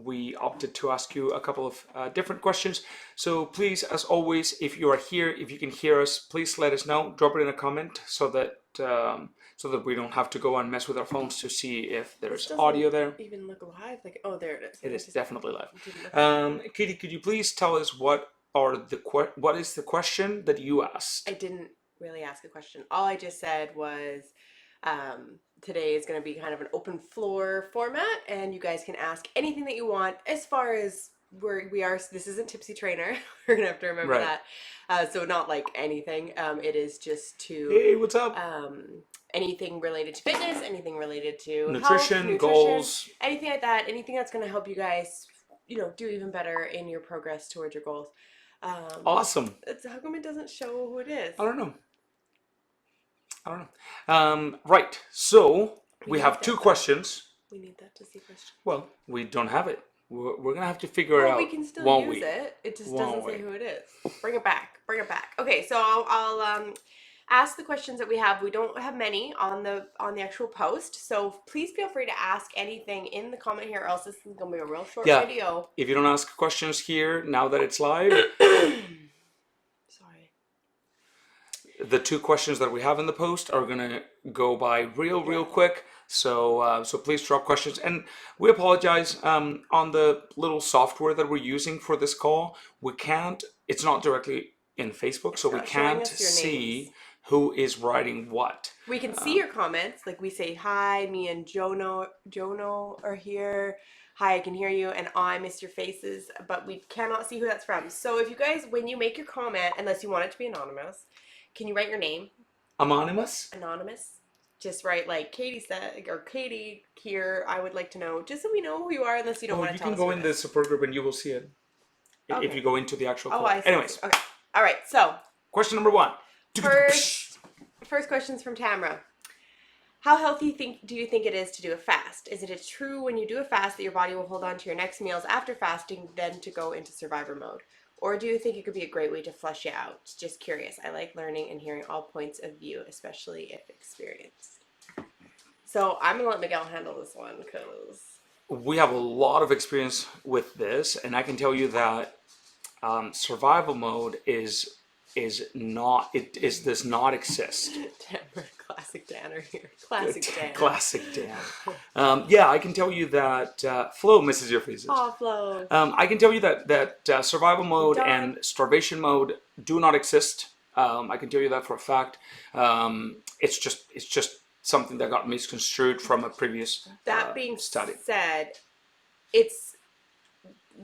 we opted to ask you a couple of different questions. So please, as always, if you are here, if you can hear us, please let us know. Drop it in a comment so that we don't have to go and mess with our phones to see if This there's doesn't audio there. even look live. Like, oh, there it is. It is definitely live. Didn't look like Katie, could you please tell us what is the question that you asked? I didn't really ask a question. All I just said was today is going to be kind of an open floor format, and you guys can ask anything that you want as far as we are. This isn't Tipsy Trainer. We're going to have to remember Right. that. So not like anything. It is just to Hey, what's up? anything related to fitness, anything related to Nutrition, health, goals. anything like that. Anything that's going to help you guys, do even better in your progress towards your goals. Awesome. How come it doesn't show who it is? I don't know. Right. So we have two questions. We need that to see question. Well, we don't have it. We're gonna have to figure it out. We can still won't use we? it. It just Won't doesn't say we? who it is. Bring it back. Bring it back. Okay, so I'll ask the questions that we have. We don't have many on the actual post, so please feel free to ask anything in the comment here, or else this is gonna be a real short video. If you don't ask questions here now that it's live, sorry. The two questions that we have in the post are gonna go by real quick. So please drop questions, and we apologize on the little software that we're using for this call. We can't. It's not directly in Facebook, so we can't see who is writing what. We can see your comments, like we say hi. Me and Jono are here. Hi, I can hear you, and I miss your faces, but we cannot see who that's from. So if you guys, when you make your comment, unless you want it to be anonymous, can you write your name? Anonymous? Anonymous. Just write like Katie said, or Katie here, I would like to know, just so we know who you are, unless you don't want to tell us. You can go in the support group and you will see it. Okay. If you go into the actual call. I see. Anyways. Okay. All right, so. Question number one. First question's from Tamra. How healthy do you think it is to do a fast? Is it true when you do a fast that your body will hold on to your next meals after fasting, then to go into survivor mode? Or do you think it could be a great way to flush you out? Just curious. I like learning and hearing all points of view, especially if experienced. So I'm going to let Miguel handle this one because we have a lot of experience with this, and I can tell you that survival mode does not exist. Classic Danner here. Classic Dan. Classic Dan. Yeah, I can tell you that Flo misses your faces. Oh, Flo. I can tell you that survival mode and starvation mode do not exist. I can tell you that for a fact. It's just something that got misconstrued from a previous that being study. Said, it's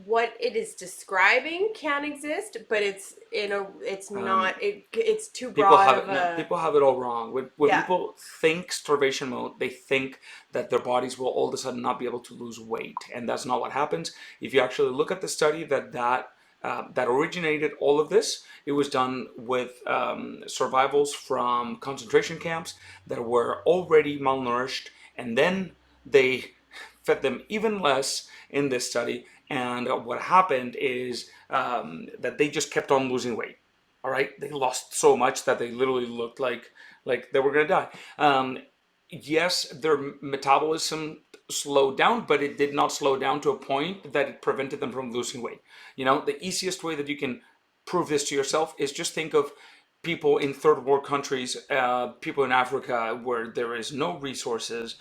what it is describing can exist, but it's not. It's too broad. People have it all wrong. When people think starvation mode, they think that their bodies will all of a sudden not be able to lose weight, and that's not what happens. If you actually look at the study that originated all of this, it was done with survivals from concentration camps that were already malnourished, and then they fed them even less in this study. And what happened is that they just kept on losing weight. All right, they lost so much that they literally looked like they were going to die. Yes, their metabolism slowed down, but it did not slow down to a point that it prevented them from losing weight. The easiest way that you can prove this to yourself is just think of people in third world countries, people in Africa where there is no resources.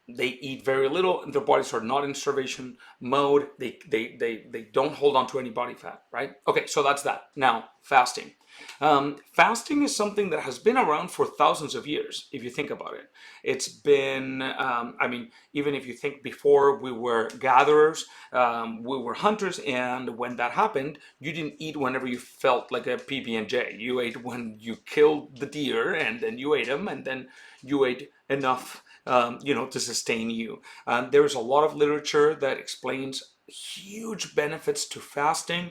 They eat very little. Their bodies are not in starvation mode. They don't hold on to any body fat, right? Okay, so that's that. Now, fasting. Fasting is something that has been around for thousands of years, if you think about it. It's been, even if you think before we were gatherers, we were hunters, and when that happened, you didn't eat whenever you felt like a PB&J. You ate when you killed the deer, and then you ate them, and then you ate enough to sustain you. There's a lot of literature that explains huge benefits to fasting.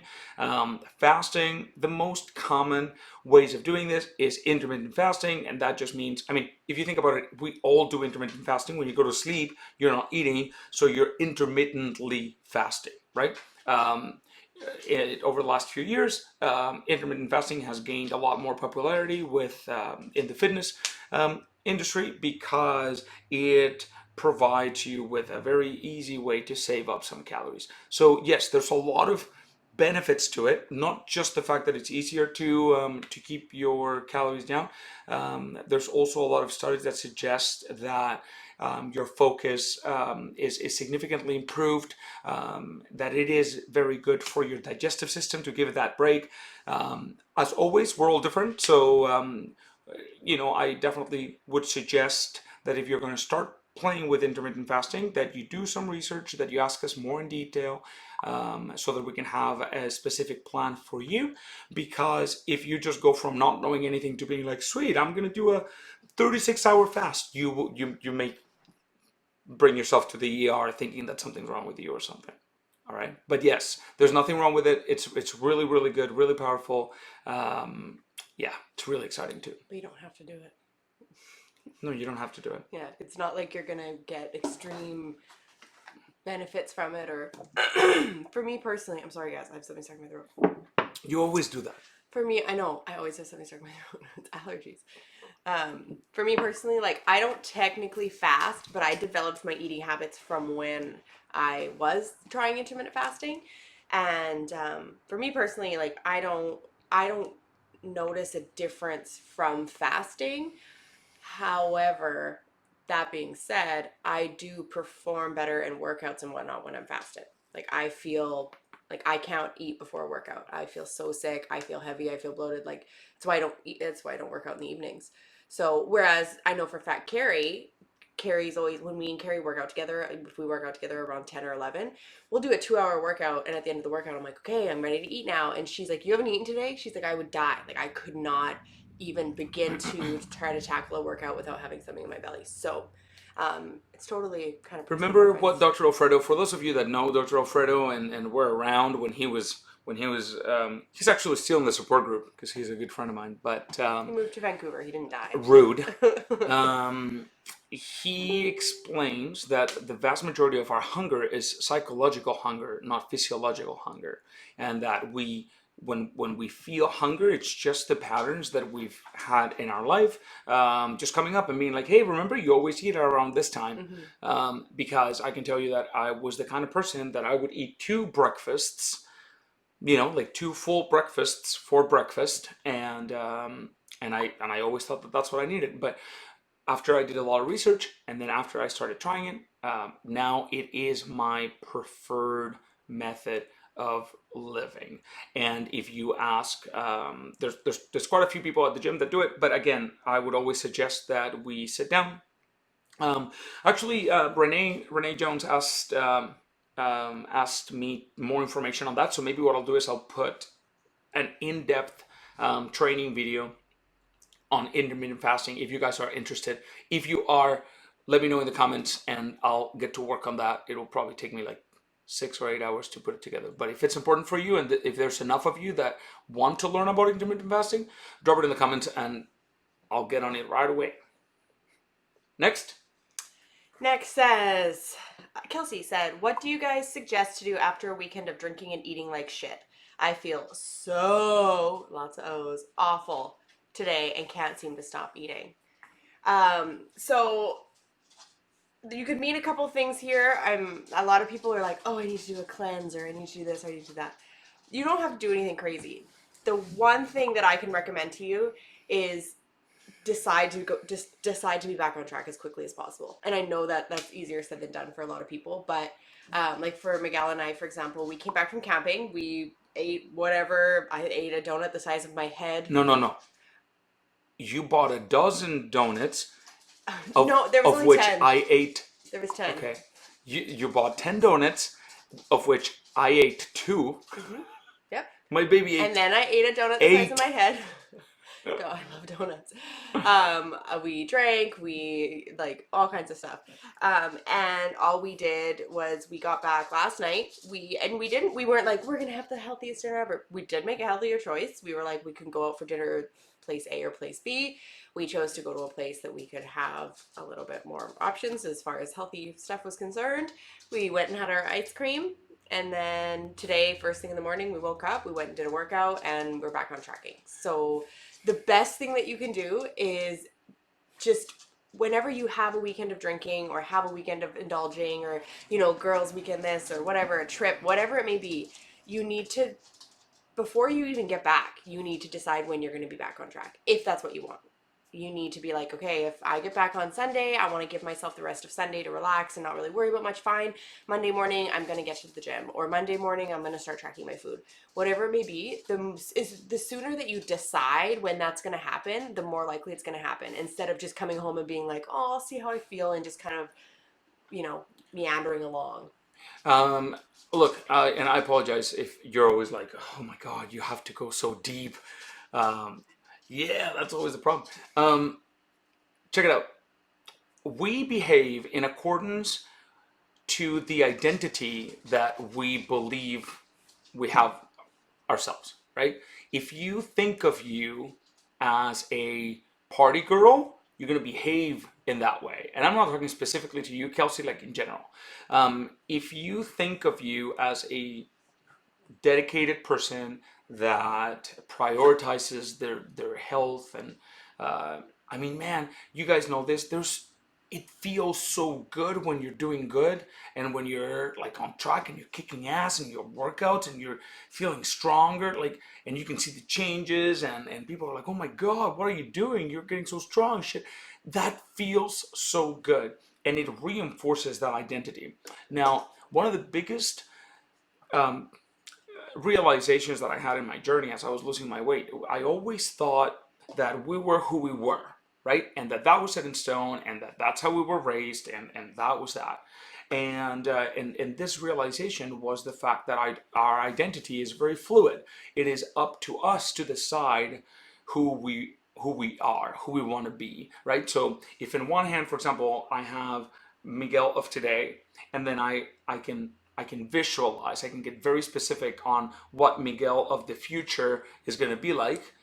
Fasting, the most common ways of doing this is intermittent fasting, and that just means, if you think about it, we all do intermittent fasting. When you go to sleep, you're not eating, so you're intermittently fasting, right? Over the last few years, intermittent fasting has gained a lot more popularity in the fitness industry because it provides you with a very easy way to save up some calories. So yes, there's a lot of benefits to it, not just the fact that it's easier to keep your calories down. There's also a lot of studies that suggest that your focus is significantly improved, that it is very good for your digestive system to give it that break. As always, we're all different, so I definitely would suggest that if you're going to start playing with intermittent fasting, that you do some research, that you ask us more in detail, so that we can have a specific plan for you. Because if you just go from not knowing anything to being like, sweet, I'm going to do a 36-hour fast, you may bring yourself to the ER thinking that something's wrong with you or something. All right, but yes, there's nothing wrong with it. It's really really good, really powerful. Yeah, it's really exciting too. But you don't have to do it. No, you don't have to do it. Yeah, it's not like you're gonna get extreme benefits from it, or for me personally, I'm sorry guys, I have something stuck in my throat. You always do that. For me, I know I always have something stuck in my throat. It's allergies. For me personally, like I don't technically fast, but I developed my eating habits from when I was trying intermittent fasting, and for me personally, like I don't notice a difference from fasting. However, that being said, I do perform better in workouts and whatnot when I'm fasted. Like I feel like I can't eat before a workout. I feel so sick. I feel heavy. I feel bloated. Like that's why I don't eat. That's why I don't work out in the evenings. So whereas I know for a fact Carrie's always, when me and Carrie work out together, if we work out together around 10 or 11, we'll do a 2-hour workout, and at the end of the workout I'm like, okay, I'm ready to eat now, and she's like, you haven't eaten today? She's like, I would die. Like I could not even begin to try to tackle a workout without having something in my belly. So it's totally kind of remember what Dr. Alfredo, for those of you that know Dr. Alfredo and were around when he was he's actually still in the support group because he's a good friend of mine, but he moved to Vancouver. He didn't die. rude. He explains that the vast majority of our hunger is psychological hunger, not physiological hunger, and that when we feel hunger, it's just the patterns that we've had in our life, just coming up and being like, hey, remember, you always eat around this time. Because I can tell you that I was the kind of person that I would eat 2 breakfasts, like 2 full breakfasts for breakfast, and I always thought that that's what I needed. But after I did a lot of research, and then after I started trying it, now it is my preferred method of living. And if you ask, there's quite a few people at the gym that do it, but again, I would always suggest that we sit down. Actually, Renee Jones asked me more information on that. So maybe what I'll do is I'll put an in-depth training video on intermittent fasting if you guys are interested. If you are, let me know in the comments and I'll get to work on that. It'll probably take me like 6 or 8 hours to put it together. But if it's important for you and if there's enough of you that want to learn about intermittent fasting, drop it in the comments and I'll get on it right away. Next says, Kelsey said, what do you guys suggest to do after a weekend of drinking and eating like shit? I feel so, lots of O's, awful today and can't seem to stop eating. So you could mean a couple things here. A lot of people are like, oh, I need to do a cleanse, or I need to do this, or I need to do that. You don't have to do anything crazy. The one thing that I can recommend to you is decide to be back on track as quickly as possible. And I know that that's easier said than done for a lot of people, but like for Miguel and I, for example, we came back from camping. We ate whatever. I ate a donut the size of my head. No. You bought a dozen donuts. No, there was of only which 10. I ate. There was 10. Okay, you bought 10 donuts, of which I ate 2. Mm-hmm. Yep. My baby ate. And then I ate a donut the size of my head. God, I love donuts. We drank, we like all kinds of stuff. And all we did was we got back last night. We weren't like, we're gonna have the healthiest dinner ever. We did make a healthier choice. We were like, we can go out for dinner place A or place B. We chose to go to a place that we could have a little bit more options as far as healthy stuff was concerned. We went and had our ice cream. And then today, first thing in the morning, we woke up, we went and did a workout, and we're back on tracking. So the best thing that you can do is just whenever you have a weekend of drinking or have a weekend of indulging or, girls weekend this or whatever, a trip, whatever it may be, you need to, before you even get back, you need to decide when you're going to be back on track, if that's what you want. You need to be like, okay, if I get back on Sunday, I want to give myself the rest of Sunday to relax and not really worry about much. Fine. Monday morning, I'm going to get to the gym. Or Monday morning, I'm going to start tracking my food. Whatever it may be, the sooner that you decide when that's going to happen, the more likely it's going to happen. Instead of just coming home and being like, oh, I'll see how I feel and just kind of, meandering along. Um, Look, and I apologize if you're always like, oh my God, you have to go so deep. Um, yeah, that's always the problem. Check it out. We behave in accordance to the identity that we believe we have ourselves, right? If you think of you as a party girl, you're going to behave in that way. And I'm not talking specifically to you, Kelsey, like in general. If you think of you as a dedicated person that prioritizes their health and I mean, man, you guys know this. It feels so good when you're doing good and when you're like on track and you're kicking ass and your workouts and you're feeling stronger, like, and you can see the changes and people are like, oh my God, what are you doing? You're getting so strong, shit. That feels so good and it reinforces that identity. Now, one of the biggest um, realizations that I had in my journey as I was losing my weight, I always thought that we were who we were, right? And that was set in stone, and that's how we were raised, and that was that. And this realization was the fact that our identity is very fluid. It is up to us to decide who we are, who we want to be, right? So if in one hand, for example, I have Miguel of today, and then I can visualize, I can get very specific on what Miguel of the future is going to be like.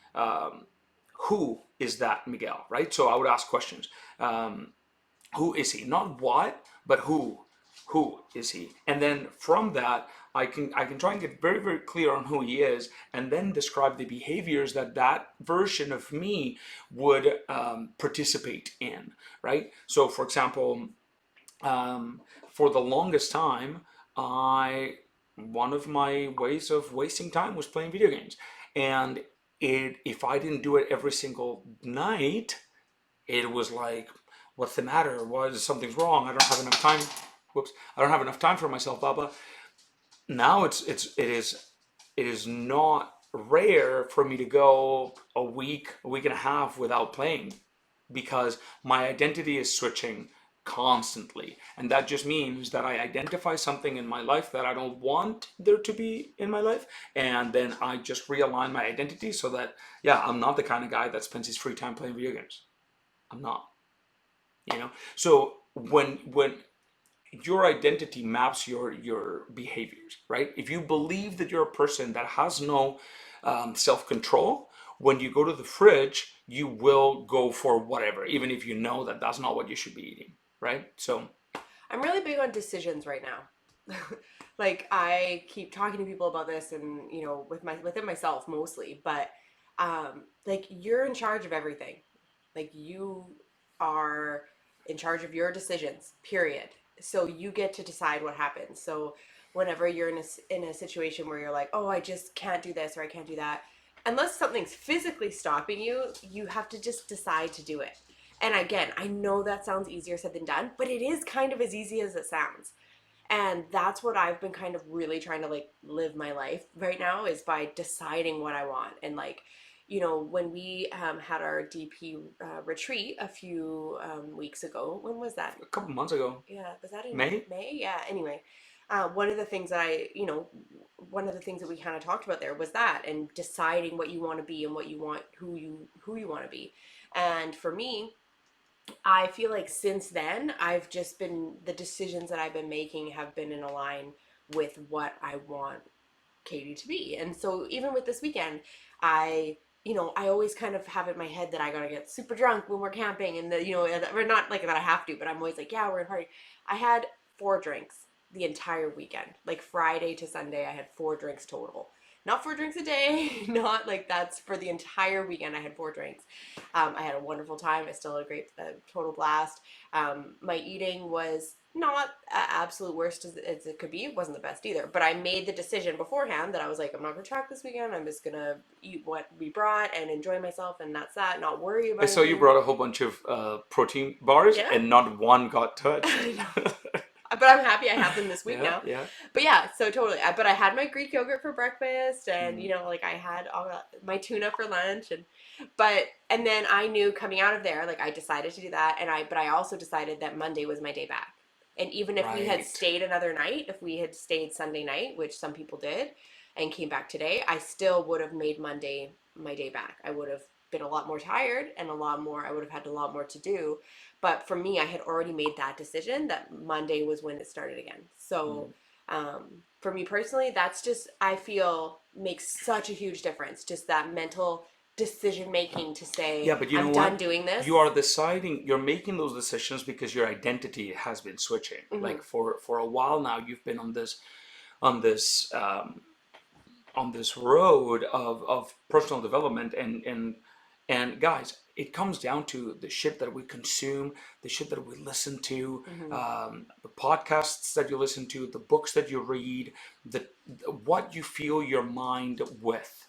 Who is that Miguel, right? So I would ask questions. Who is he? Not what, but who. Who is he? And then from that, I can try and get very very clear on who he is, and then describe the behaviors that version of me would participate in, right? So, for example, for the longest time, I one of my ways of wasting time was playing video games, and if I didn't do it every single night, it was like, what's the matter? Something's wrong? I don't have enough time. Whoops! I don't have enough time for myself, Baba. Now it is not rare for me to go a week and a half without playing because my identity is switching constantly. And that just means that I identify something in my life that I don't want there to be in my life. And then I just realign my identity so that, yeah, I'm not the kind of guy that spends his free time playing video games. I'm not, So when your identity maps your behaviors, right? If you believe that you're a person that has no self-control, when you go to the fridge, you will go for whatever, even if you know that that's not what you should be eating, right? So I'm really big on decisions right now. Like I keep talking to people about this and within myself mostly, but like you're in charge of everything. Like you are in charge of your decisions, period. So you get to decide what happens. So whenever you're in a situation where you're like, "Oh, I just can't do this or I can't do that." Unless something's physically stopping you, you have to just decide to do it. And again, I know that sounds easier said than done, but it is kind of as easy as it sounds. And that's what I've been kind of really trying to like live my life right now is by deciding what I want. And like, when we had our DP retreat a few weeks ago, when was that? a couple months ago, Yeah, was that in May. May? Yeah, anyway. One of the things that one of the things that we kind of talked about there was that and deciding what you want to be and what you want, who you want to be. And for me, I feel like since then, the decisions that I've been making have been in line with what I want Katie to be. And so even with this weekend, I always kind of have in my head that I gotta get super drunk when we're camping and we're not like that I have to, but I'm always like, yeah, we're in party. I had 4 drinks the entire weekend. Like Friday to Sunday, I had 4 drinks total. not 4 drinks a day, not like that's for the entire weekend. I had 4 drinks. I had a wonderful time. I still had a great, total blast. My eating was not absolute worst as it could be. It wasn't the best either, but I made the decision beforehand that I was like, I'm not gonna track this weekend. I'm just gonna eat what we brought and enjoy myself, and that's that. Not worry I about saw you anything. brought a whole bunch of protein bars, Yeah. and not one got touched. I know. But I'm happy I have them this week Yeah, now. yeah. But yeah, so totally. But I had my Greek yogurt for breakfast, and Mm. like I had my tuna for lunch, and then I knew coming out of there, like I decided to do that, but I also decided that Monday was my day back. And even if we had Right. stayed another night, if we had stayed Sunday night, which some people did, and came back today, I still would have made Monday my day back. I would have been a lot more tired and a lot more. I would have had a lot more to do, but for me, I had already made that decision that Monday was when it started again. So Mm. for me personally, that's just, I feel, makes such a huge difference. Just that mental decision making to say, Yeah, but you know I'm done what? doing this. You are deciding, you're making those decisions because your identity has been switching. Mm-hmm. Like for a while now, you've been on this on this road of personal development, and guys, it comes down to the shit that we consume, the shit that we listen to, Mm-hmm. the podcasts that you listen to, the books that you read, what you fill your mind with.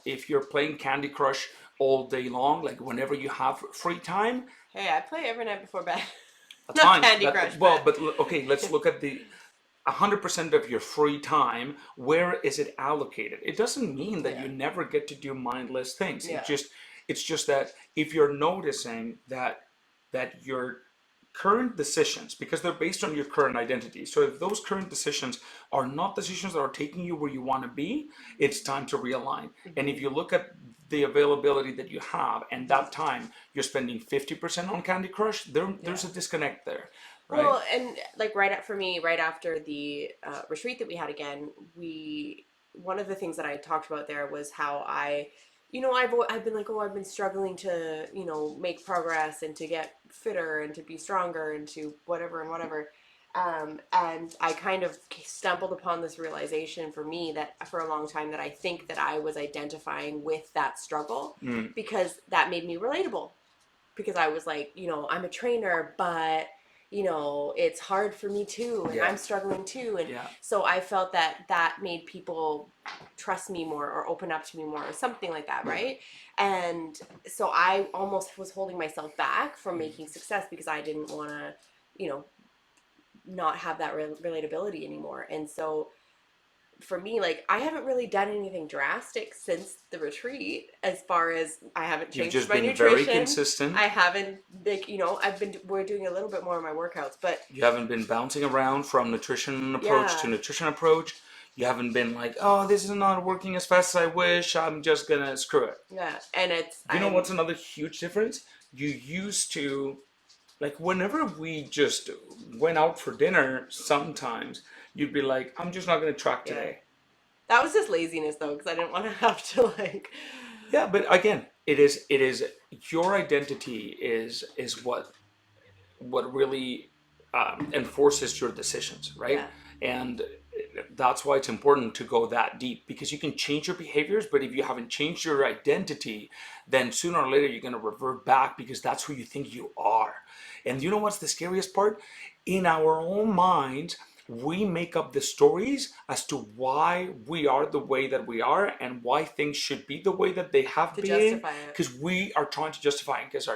If you're playing Candy Crush all day long, like whenever you have free time, Hey, I play every night before bed. that's Not fine. Candy Crush, That well, but but okay, let's look at the 100% of your free time. Where is it allocated? It doesn't mean that yeah, you never get to do mindless things. yeah, It's just that if you're noticing that your current decisions, because they're based on your current identity, so if those current decisions are not decisions that are taking you where you want to be, it's time to realign. And mm-hmm. if you look at the availability that you have and Mm-hmm. that time you're spending 50% on Candy Crush, there's Yeah. a disconnect there, right? Well, and like for me, right after the retreat that we had again, one of the things that I talked about there was how I've been like, oh, I've been struggling to make progress and to get fitter and to be stronger and to whatever and whatever. And I kind of stumbled upon this realization for me that for a long time that I think that I was identifying with that struggle Mm. because that made me relatable, because I was like, I'm a trainer, but it's hard for me too, and Yeah, I'm struggling too, and yeah. so I felt that made people trust me more or open up to me more or something like that, right? And so I almost was holding myself back from making success because I didn't want to, you know, not have that relatability anymore. And so for me, like I haven't really done anything drastic since the retreat as far as I haven't You've changed just my been very nutrition. consistent. I haven't, like, we're doing a little bit more of my workouts, but You haven't been bouncing around from nutrition approach to yeah, nutrition approach. You haven't been like, oh, this is not working as fast as I wish. I'm just gonna screw it. yeah. And You know what's another huge difference? You used to, like, whenever we just went out for dinner, sometimes you'd be like, I'm just not gonna track yeah, today. that was just laziness though, because I didn't want to have to like, Yeah, but again, it is your identity is what really enforces your decisions, right? yeah, And that's why it's important to go that deep, because you can change your behaviors, but if you haven't changed your identity, then sooner or later you're going to revert back because that's who you think you are. And you know what's the scariest part? In our own minds, we make up the stories as to why we are the way that we are and why things should be the way that they have to been, justify it. because we are trying to justify it, because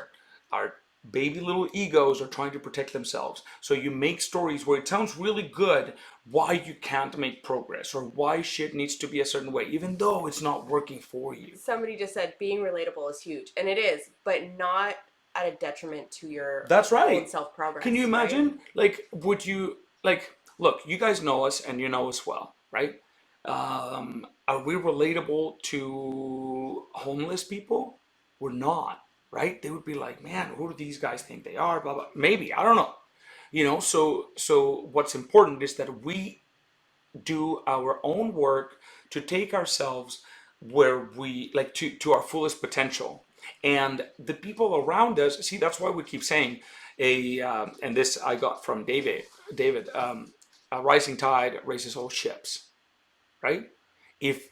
our baby little egos are trying to protect themselves. So you make stories where it sounds really good why you can't make progress or why shit needs to be a certain way, even though it's not working for you. Somebody just said being relatable is huge, and it is, but not at a detriment to your That's own right. self Can you progress, right? imagine? Like, would you, like, look, you guys know us and you know us well, right? Are we relatable to homeless people? We're not, right? They would be like, man, who do these guys think they are? Blah blah. Maybe, I don't know. So what's important is that we do our own work to take ourselves where we like to our fullest potential, and the people around us, see, that's why we keep saying and this I got from David, a rising tide raises all ships, right? if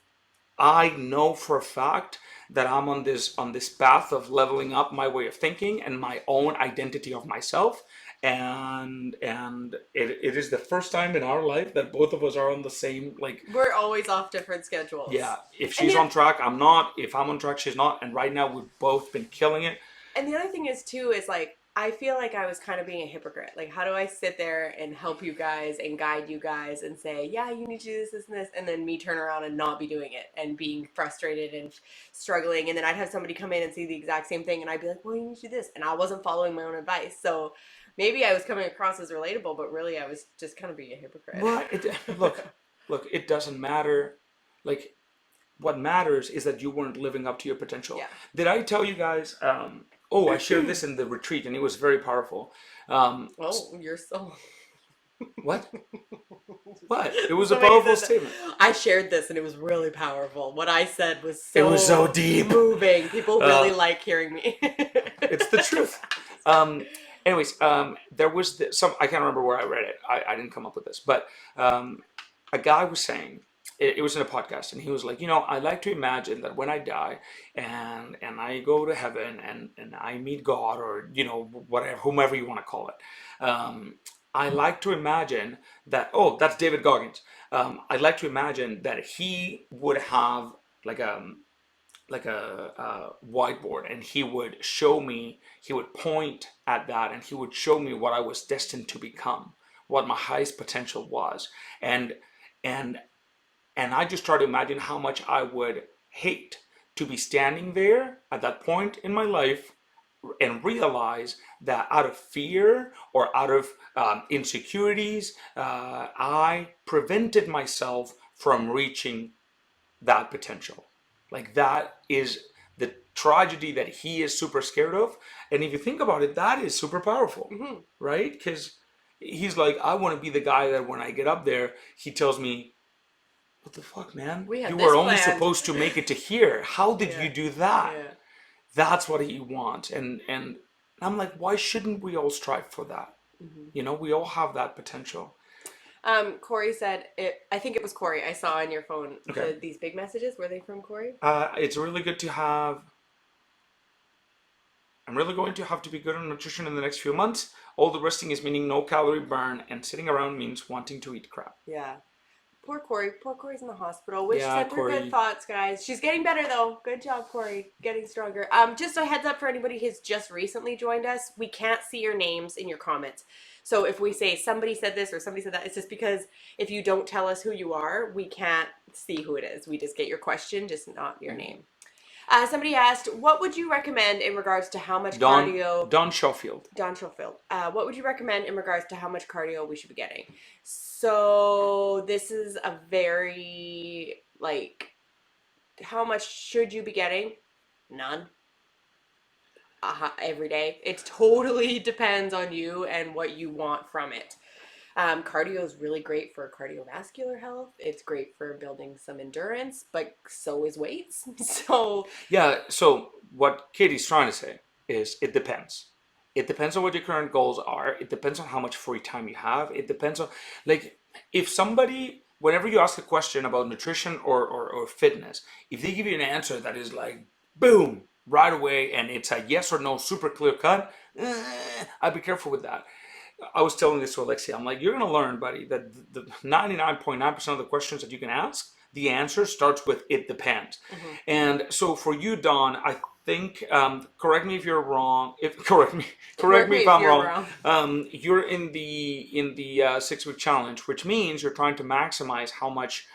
I know for a fact that I'm on this path of leveling up my way of thinking and my own identity of myself. And it is the first time in our life that both of us are on the same, like, We're always off different schedules. yeah, if And she's on track, I'm not. If I'm on track, she's not. And right now, we've both been killing it. the other thing is too is like I feel like I was kind of being a hypocrite. Like, how do I sit there and help you guys and guide you guys and say, yeah, you need to do this, this, and this, and then me turn around and not be doing it and being frustrated and struggling, and then I'd have somebody come in and see the exact same thing, and I'd be like, well, you need to do this, and I wasn't following my own advice. So maybe I was coming across as relatable, but really I was just kind of being a hypocrite. Well, look, it doesn't matter. Like, what matters is that you weren't living up to your potential. Yeah. Did I tell you guys? Oh, I shared this in the retreat, and it was very powerful. Oh, you're so. What? What? It was a Somebody powerful said statement. I shared this and it was really powerful. What I said was It so, was so deep. moving. People really like hearing me. It's the truth. Anyways, there was some. I can't remember where I read it. I didn't come up with this, but a guy was saying it was in a podcast, and he was like, I like to imagine that when I die, and I go to heaven, and I meet God, or whatever, whomever you want to call it. I like to imagine that. Oh, that's David Goggins. I like to imagine that he would have like a whiteboard, and he would show me, he would point at that, and he would show me what I was destined to become, what my highest potential was. And and and I just try to imagine how much I would hate to be standing there at that point in my life and realize that out of fear or out of insecurities, I prevented myself from reaching that potential. Like, that is the tragedy that he is super scared of. And if you think about it, that is super powerful, right? Because he's like, I want to be the guy that when I get up there, he tells me, what the fuck, man? We had You this were only planned. supposed to make it to here. How did you do that? Yeah. That's what he wants. And I'm like, why shouldn't we all strive for that? We all have that potential. Corey said it. I think it was Corey. I saw on your phone Okay. these big messages. Were they from Corey? It's really good to have. I'm really going to have to be good on nutrition in the next few months. All the resting is meaning no calorie burn, and sitting around means wanting to eat crap. Yeah. Poor Corey. Poor Corey's in the hospital. Which Yeah, sent her Corey. good thoughts, guys. She's getting better though. Good job, Corey. Getting stronger. Just a heads up for anybody who's just recently joined us. We can't see your names in your comments. So if we say somebody said this or somebody said that, it's just because if you don't tell us who you are, we can't see who it is. We just get your question, just not your name. Somebody asked, what would you recommend in regards to how much cardio? Don Schofield. Don Schofield. What would you recommend in regards to how much cardio we should be getting? So this is a very, how much should you be getting? None. Every day. It totally depends on you and what you want from it. Cardio is really great for cardiovascular health. It's great for building some endurance, but so is weights. So Yeah, so what Katie's trying to say is it depends. It depends on what your current goals are. It depends on how much free time you have. It depends on, like, if somebody, whenever you ask a question about nutrition or fitness, if they give you an answer that is like, boom, right away, and it's a yes or no, super clear cut, I'd be careful with that. I was telling this to Alexia. I'm like, you're going to learn, buddy, that the 99.9% of the questions that you can ask, the answer starts with "it depends." And so for you, Don, I think, correct me if you're wrong. Correct me if I'm wrong. You're in the 6-week challenge, which means you're trying to maximize how much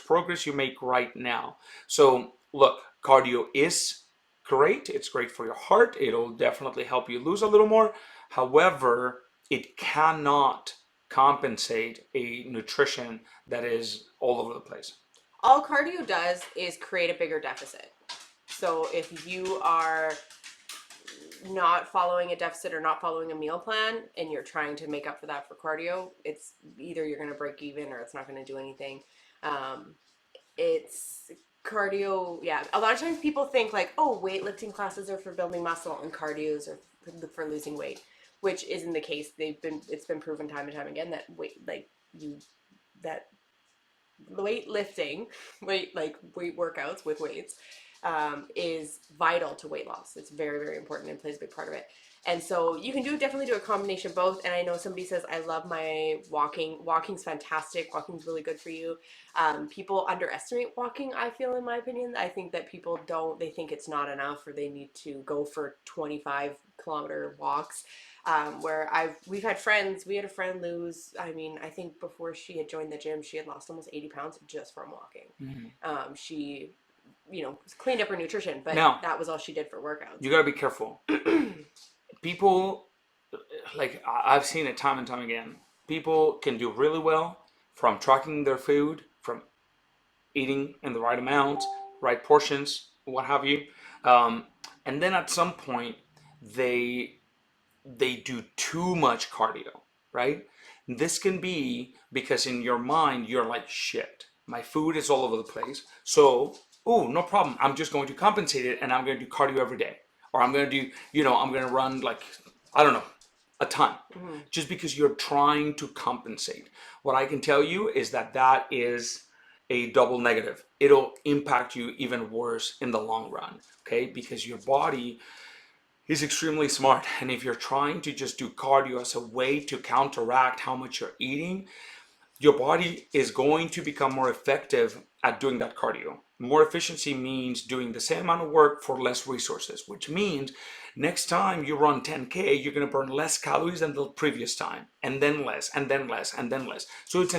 progress you make right now. So look, cardio is great. It's great for your heart. It'll definitely help you lose a little more. However, it cannot compensate a nutrition that is all over the place. all cardio does is create a bigger deficit. So if you are not following a deficit or not following a meal plan and you're trying to make up for that for cardio, it's either you're going to break even or it's not going to do anything. It's cardio. Yeah. A lot of times people think like, oh, weightlifting classes are for building muscle and cardios are for losing weight, which isn't the case. It's been proven time and time again that that weightlifting, weight workouts with weights, is vital to weight loss. It's very, very important and plays a big part of it. And so you can definitely do a combination of both. And I know somebody says, I love my walking. Walking's fantastic. Walking's really good for you. People underestimate walking, I feel, in my opinion. I think that people they think it's not enough, or they need to go for 25-kilometer walks. We've had friends, we had a friend lose, I mean, I think before she had joined the gym, she had lost almost 80 pounds just from walking. She, cleaned up her nutrition, but Now, that was all she did for workouts. you gotta be careful. People, like I've seen it time and time again, people can do really well from tracking their food, from eating in the right amount, right portions, what have you. And then at some point, they they do too much cardio, right? This can be because in your mind you're like, shit, my food is all over the place. So, oh, no problem. I'm just going to compensate it and I'm going to do cardio every day. Or I'm going to do, I'm going to run like, I don't know, a ton. Just because you're trying to compensate. What I can tell you is that is a double negative. It'll impact you even worse in the long run, okay? Because your body is extremely smart. And if you're trying to just do cardio as a way to counteract how much you're eating, your body is going to become more effective at doing that cardio. More efficiency means doing the same amount of work for less resources, which means next time you run 10K, you're going to burn less calories than the previous time, and then less, and then less, and then less. So it's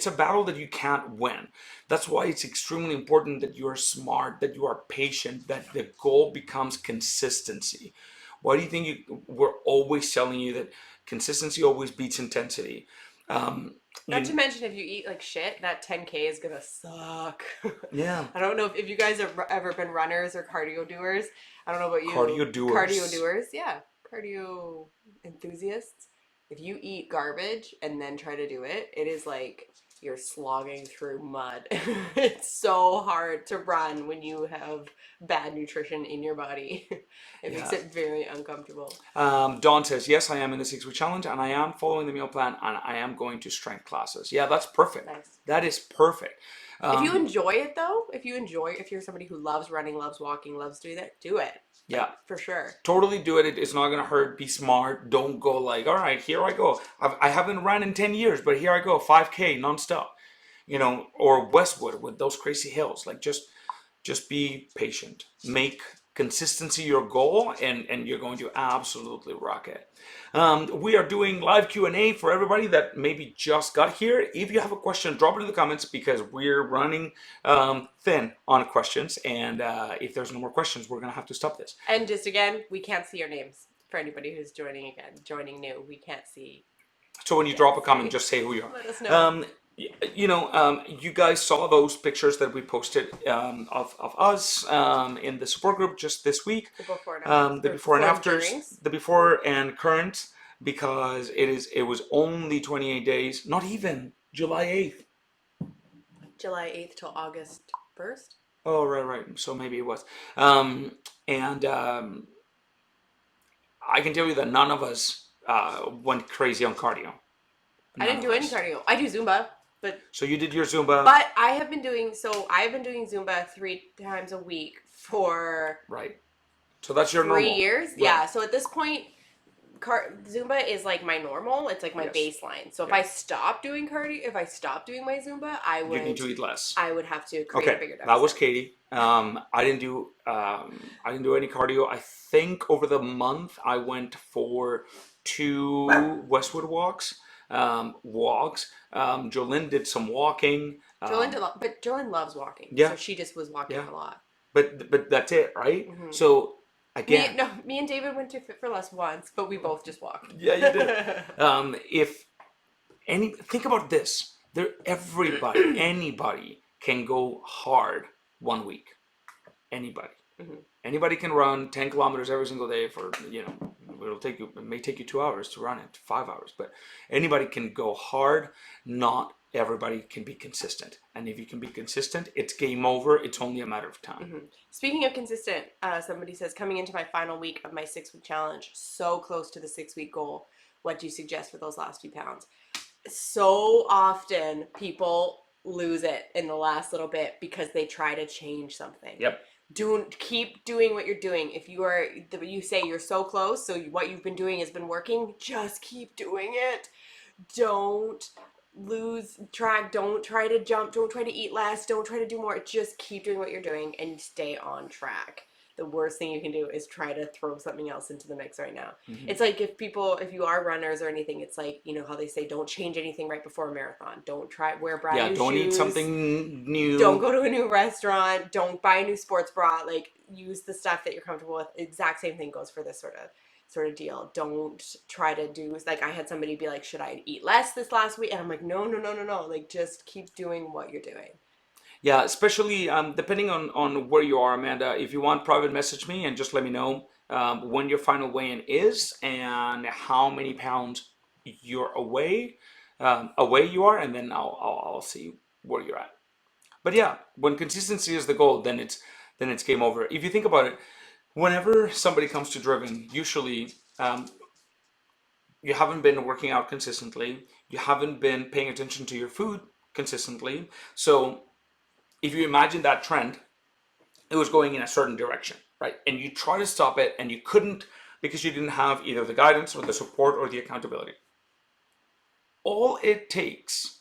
a battle that you can't win. That's why it's extremely important that you are smart, that you are patient, that the goal becomes consistency. Why do you think we're always telling you that consistency always beats intensity? Not to mention, if you eat like shit, that 10K is gonna suck. Yeah. I don't know if you guys have ever been runners or cardio doers. I don't know about you. Cardio doers. Cardio doers, yeah. Cardio enthusiasts. If you eat garbage and then try to do it, it is like you're slogging through mud. It's so hard to run when you have bad nutrition in your body. It makes it very uncomfortable. Dawn says, yes, I am in the 6-week challenge and I am following the meal plan and I am going to strength classes. Yeah, that's perfect. Nice. That is perfect. If you enjoy it though, if you're somebody who loves running, loves walking, loves doing that, do it. Yeah. For sure. Totally do it. It's not going to hurt. Be smart. Don't go like, all right, here I go. I haven't run in 10 years, but here I go, 5K nonstop. Or Westwood with those crazy hills. Like just be patient. Make consistency your goal and you're going to absolutely rock it. We are doing live Q&A for everybody that maybe just got here. If you have a question, drop it in the comments because we're running thin on questions. And if there's no more questions, we're going to have to stop this. And just again, we can't see your names for anybody who's joining new. We can't see. So when you drop a comment, just say who you are. Let us know. You guys saw those pictures that we posted of us in the support group just this week. The before and after. The before and afters, the before and current, because it was only 28 days, not even July 8th. July 8th till August 1st. Oh, right. So maybe it was. I can tell you that none of us went crazy on cardio. I didn't do any cardio. I do Zumba. So you did your Zumba. But I've been doing Zumba 3 times a week for right. So that's your 3 years. Right. Yeah. So at this point, Zumba is like my normal. It's like my baseline. So if I stop doing cardio, if I stop doing my Zumba, you need to eat less. I would have to create a bigger deficit. That was Katie. I didn't do any cardio. I think over the month I went for 2 Westwood walks. Jolene did some walking. But Jolene loves walking. Yeah. So she just was walking a lot. But that's it, right? Mm-hmm. So again, me and David went to Fit for Less once, but we both just walked. Yeah, you did. Think about this. Anybody can go hard 1 week. Anybody. Mm-hmm. Anybody can run 10 kilometers every single day for, it may take you 2 hours to run it, 5 hours, but anybody can go hard. Not everybody can be consistent. And if you can be consistent, it's game over. It's only a matter of time. Mm-hmm. Speaking of consistent, somebody says, coming into my final week of my 6-week challenge, so close to the 6-week goal. What do you suggest for those last few pounds? So often people lose it in the last little bit because they try to change something. Yep. Don't keep doing what you're doing. If you say you're so close, so what you've been doing has been working, just keep doing it. Don't lose track. Don't try to jump. Don't try to eat less. Don't try to do more. Just keep doing what you're doing and stay on track. The worst thing you can do is try to throw something else into the mix right now. Mm-hmm. It's like if you are runners or anything, it's like, how they say don't change anything right before a marathon. Don't wear brand new Don't eat shoes. something new. Don't go to a new restaurant. Don't buy a new sports bra. Like, use the stuff that you're comfortable with. Exact same thing goes for this sort of deal. Don't try to do, like, I had somebody be like, should I eat less this last week? And I'm like, no, no, no, no, no. Like, just keep doing what you're doing. Yeah, especially depending on where you are, Amanda. If you want, private message me and just let me know when your final weigh-in is and how many pounds you're away you are, and then I'll see where you're at. But yeah, when consistency is the goal, then it's game over. If you think about it, whenever somebody comes to Driven, usually you haven't been working out consistently, you haven't been paying attention to your food consistently. So if you imagine that trend, it was going in a certain direction, right? And you try to stop it and you couldn't because you didn't have either the guidance or the support or the accountability. All it takes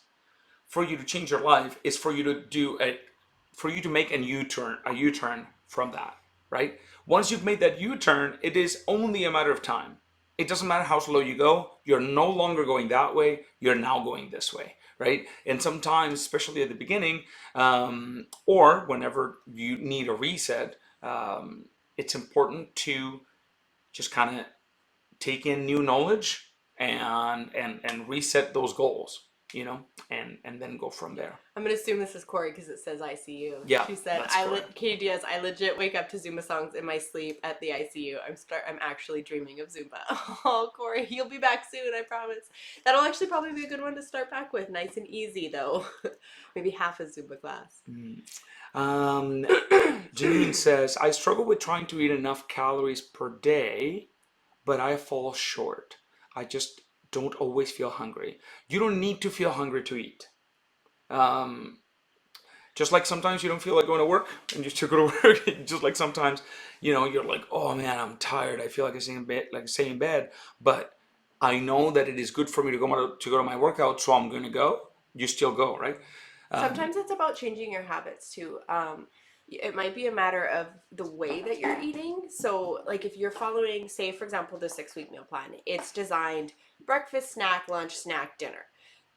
for you to change your life is for you to make a U-turn from that, right? Once you've made that U-turn, it is only a matter of time. It doesn't matter how slow you go, you're no longer going that way, you're now going this way, right? And sometimes, especially at the beginning, or whenever you need a reset, it's important to just kind of take in new knowledge and reset those goals, and then go from there. I'm gonna assume this is Corey because it says ICU. Yeah, She said, that's correct. Katie Diaz, I legit wake up to Zumba songs in my sleep at the ICU. I'm actually dreaming of Zumba. Oh, Corey, you'll be back soon, I promise. That'll actually probably be a good one to start back with. Nice and easy though. Maybe half a Zumba class. Um, Janine says, I struggle with trying to eat enough calories per day, but I fall short. I just don't always feel hungry. You don't need to feel hungry to eat. Um, just like sometimes you don't feel like going to work and you still go to work. Just like sometimes, you're like, oh man, I'm tired. I feel like I stay in bed, but I know that it is good for me to go to my workout, so I'm gonna go. You still go, right? Sometimes it's about changing your habits too. It might be a matter of the way that you're eating. So, like, if you're following, say, for example, the 6 week meal plan, it's designed breakfast, snack, lunch, snack, dinner.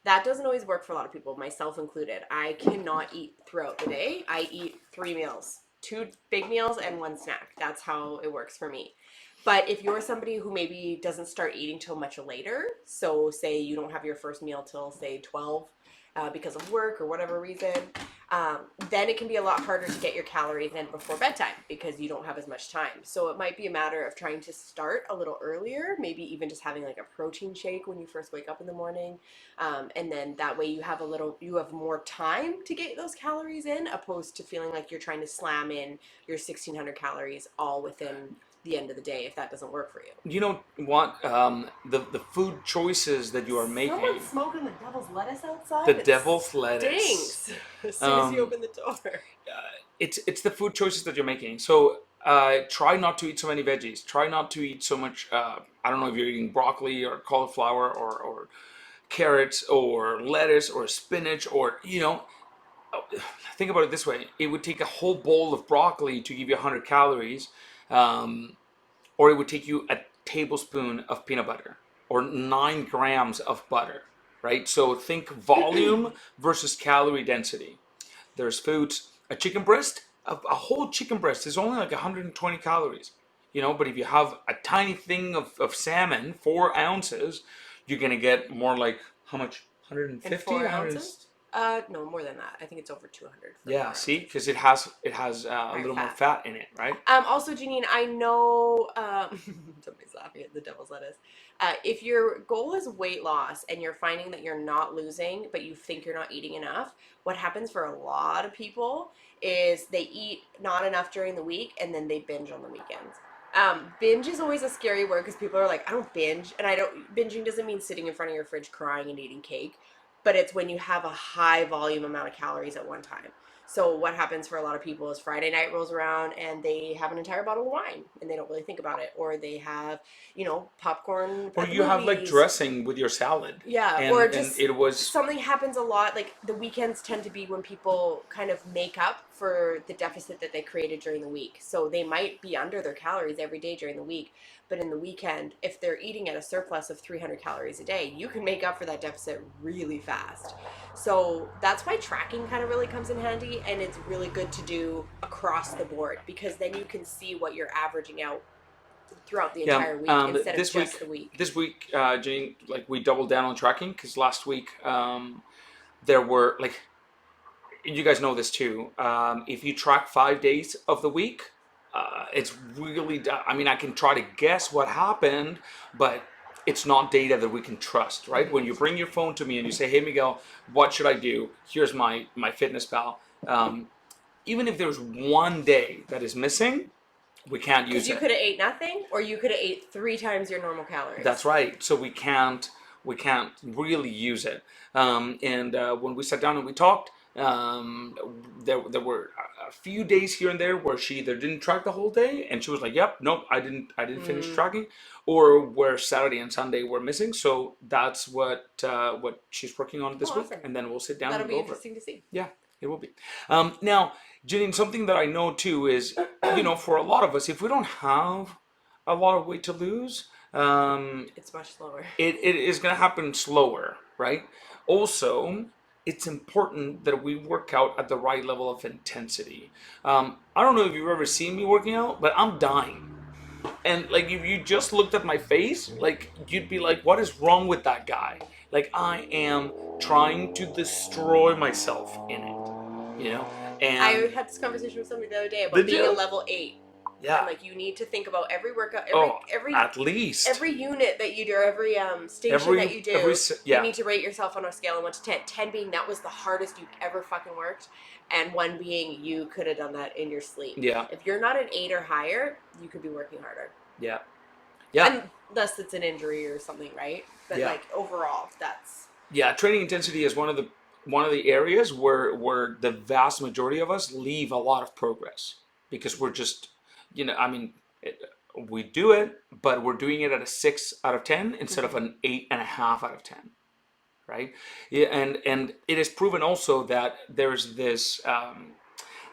That doesn't always work for a lot of people, myself included. I cannot eat throughout the day. I eat 3 meals, 2 big meals, and 1 snack. That's how it works for me. But if you're somebody who maybe doesn't start eating till much later, so say you don't have your first meal till say 12 because of work or whatever reason, then it can be a lot harder to get your calories in before bedtime because you don't have as much time. So it might be a matter of trying to start a little earlier, maybe even just having like a protein shake when you first wake up in the morning, and then that way you have more time to get those calories in, opposed to feeling like you're trying to slam in your 1,600 calories all within the end of the day if that doesn't work for you. You know what? The food choices that you are making. Someone's smoking the devil's lettuce outside. The devil's lettuce. Stinks as soon as you open the door. It's the food choices that you're making. So try not to eat so many veggies. Try not to eat so much. I don't know if you're eating broccoli or cauliflower or carrots or lettuce or spinach or think about it this way. It would take a whole bowl of broccoli to give you 100 calories, or it would take you a tablespoon of peanut butter or 9 grams of butter, right? So think volume versus calorie density. There's foods, a chicken breast, a whole chicken breast is only like 120 calories, but if you have a tiny thing of salmon, 4 ounces, you're going to get more like how much? And 150? 4 ounces? No, more than that. I think it's over 200 for Yeah, 4 see, ounces. because it has a little more fat in it, right? Also, Janine, I know somebody's laughing at the devil's lettuce. If your goal is weight loss and you're finding that you're not losing, but you think you're not eating enough, what happens for a lot of people is they eat not enough during the week and then they binge on the weekends. Binge is always a scary word because people are like, I don't binge. And binging doesn't mean sitting in front of your fridge crying and eating cake. but it's when you have a high volume amount of calories at one time. So what happens for a lot of people is Friday night rolls around and they have an entire bottle of wine and they don't really think about it, or they have, popcorn Or at the you have like movies. dressing with your salad, Yeah, or and just it was something happens a lot. Like the weekends tend to be when people kind of make up for the deficit that they created during the week. So they might be under their calories every day during the week, but in the weekend, if they're eating at a surplus of 300 calories a day, you can make up for that deficit really fast. So that's why tracking kind of really comes in handy, and it's really good to do across the board because then you can see what you're averaging out throughout the yeah. entire week instead of This week, just the week. Jane, like we doubled down on tracking because last week there were like, you guys know this too. If you track 5 days of the week, it's really. I mean, I can try to guess what happened, but it's not data that we can trust, right? When you bring your phone to me and you say, "Hey, Miguel, what should I do? Here's my fitness pal." Even if there's one day that is missing, we can't Because use you it. could have ate nothing, or you could have ate 3 times your normal calories. That's right. So we can't really use it. And when we sat down and we talked, there were a few days here and there where she either didn't track the whole day, and she was like, "Yep, nope, I didn't finish tracking," or where Saturday and Sunday were missing. So that's what she's working on this week, Awesome. and then we'll sit down That'll and be go over it. interesting to see. Yeah, it will be. Now, Janine, something that I know too is, for a lot of us, if we don't have a lot of weight to lose, It's much slower. it is going to happen slower, right? Also, it's important that we work out at the right level of intensity. I don't know if you've ever seen me working out, but I'm dying. And like, if you just looked at my face, like, you'd be like, what is wrong with that guy? Like, I am trying to destroy myself in it, I And had this conversation with somebody the other day about did being you? a level 8. Yeah. And like you need to think about every workout, Oh, every at least every unit that you do, or every station every that you do. yeah. You need to rate yourself on a scale of 1 to 10. 10 being that was the hardest you've ever fucking worked, and 1 being you could have done that in your sleep. Yeah. If you're not an 8 or higher, you could be working harder. Yeah. Yeah. Unless it's an injury or something, right? But Yeah. like overall, that's Training intensity is one of the areas where the vast majority of us leave a lot of progress because we're just, I mean, we do it, but we're doing it at a 6 out of 10 instead of an 8.5 out of 10, right? Yeah, and it is proven also that there's this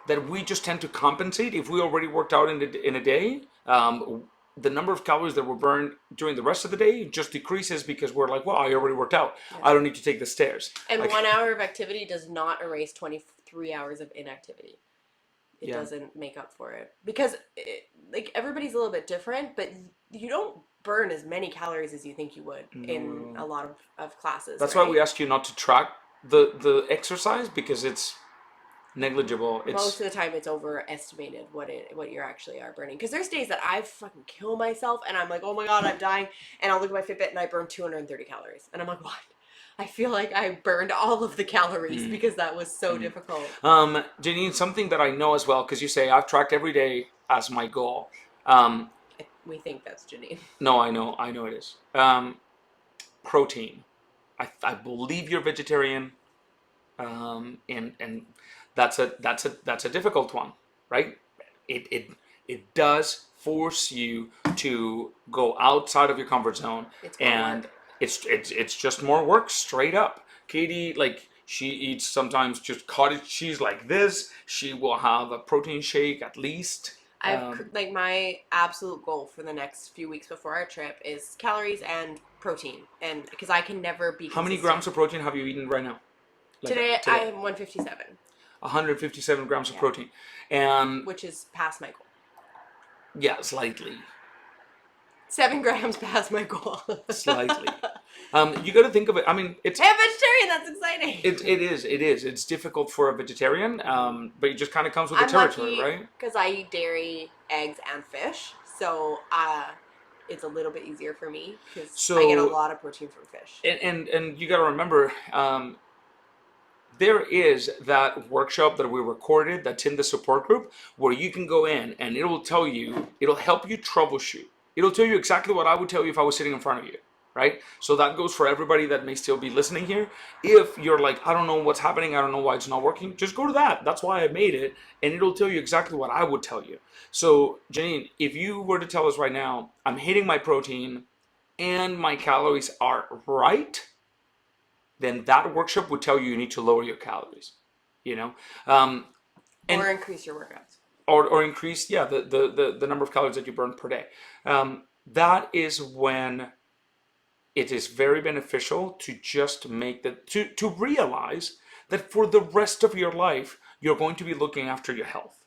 that we just tend to compensate if we already worked out in a day. The number of calories that were burned during the rest of the day just decreases because we're like, well, I already worked out. Yeah. I don't need to take the stairs. And 1 hour of activity does not erase 23 hours of inactivity. It doesn't make up for it. Because, like, everybody's a little bit different, but you don't burn as many calories as you think you would in a lot of classes. That's why we ask you not to track the exercise because it's negligible. Most of the time it's overestimated what you actually are burning. Because there's days that I fucking kill myself and I'm like, oh my god, I'm dying. And I'll look at my Fitbit and I burn 230 calories. And I'm like, what? I feel like I burned all of the calories because that was so difficult. Janine, something that I know as well, because you say I've tracked every day as my goal. We think that's Janine. No, I know it is. Protein. I believe you're vegetarian, and that's a difficult one, right? It does force you to go outside of your comfort zone, and it's just more work, straight up. Katie, like, she eats sometimes just cottage cheese like this. She will have a protein shake at least. Like my absolute goal for the next few weeks before our trip is calories and protein, and because I can never be consistent. How many grams of protein have you eaten right now? Today I am 157. 157 grams of protein, and which is past my goal. Yeah, slightly. 7 grams past my goal. Slightly. You got to think of it. I mean, it's. Hey, I'm vegetarian. That's exciting. It is. It's difficult for a vegetarian, but it just kind of comes with the territory, right? Because I eat dairy, eggs, and fish, so it's a little bit easier for me because I get a lot of protein from fish. And you got to remember, there is that workshop that we recorded that's in the support group where you can go in and it'll help you troubleshoot. It'll tell you exactly what I would tell you if I was sitting in front of you. right? So that goes for everybody that may still be listening here. If you're like, I don't know what's happening, I don't know why it's not working, just go to that. That's why I made it, and it'll tell you exactly what I would tell you. So, Janine, if you were to tell us right now, I'm hitting my protein and my calories are right, then that workshop would tell you you need to lower your calories, you know? And or increase your workouts. or increase, yeah, the number of calories that you burn per day. That is when it is very beneficial to just make that, to realize that for the rest of your life, you're going to be looking after your health,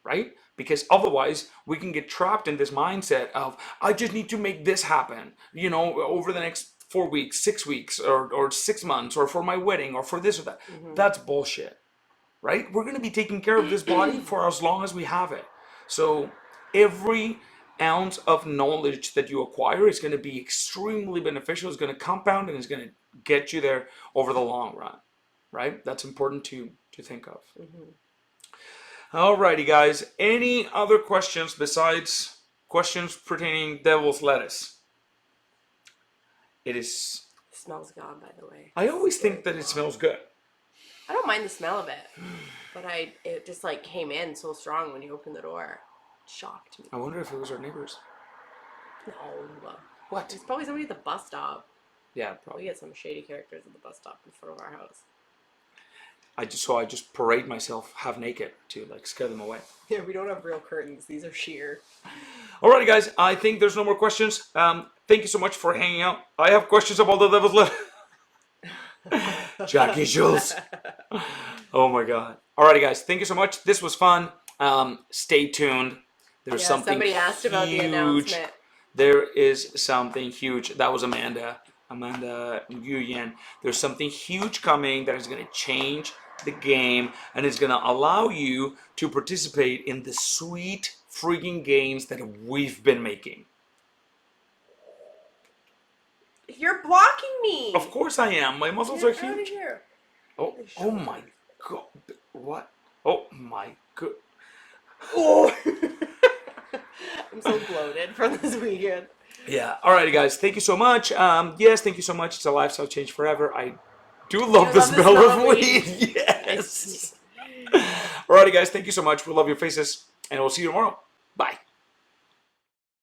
right? Because otherwise, we can get trapped in this mindset of, I just need to make this happen, over the next 4 weeks, 6 weeks, or 6 months, or for my wedding, or for this or that. That's bullshit, right? We're going to be taking care of this body for as long as we have it. So every ounce of knowledge that you acquire is going to be extremely beneficial. It's going to compound and it's going to get you there over the long run, right? That's important to think of. Alrighty, guys. Any other questions besides questions pertaining devil's lettuce? It is. It smells gone, by the way. I always think that it smells good. I don't mind the smell of it, but it just like came in so strong when you opened the door. It shocked me. I wonder if it was our neighbors. No. What? It's probably somebody at the bus stop. Yeah, We probably. get some shady characters at the bus stop in front of our house. I just parade myself half naked to scare them away. Yeah, we don't have real curtains. These are sheer. Alrighty, guys. I think there's no more questions. Thank you so much for hanging out. I have questions about the devil's lettuce. Jackie Jules. Oh my God. Alrighty, guys. Thank you so much. This was fun. Stay tuned. There's something somebody asked about the announcement. There is something huge. That was Amanda Nguyen. There's something huge coming that is going to change the game and is going to allow you to participate in the sweet freaking gains that we've been making. You're blocking me. Of course I am. My muscles are huge. Here. Oh my God. What? Oh my God. Oh. I'm so bloated from this weekend. Yeah. Alrighty, guys. Thank you so much. Yes, thank you so much. It's a lifestyle change forever. I do love the smell of weed. Yes. Alrighty, guys. Thank you so much. We love your faces, and we'll see you tomorrow. Bye.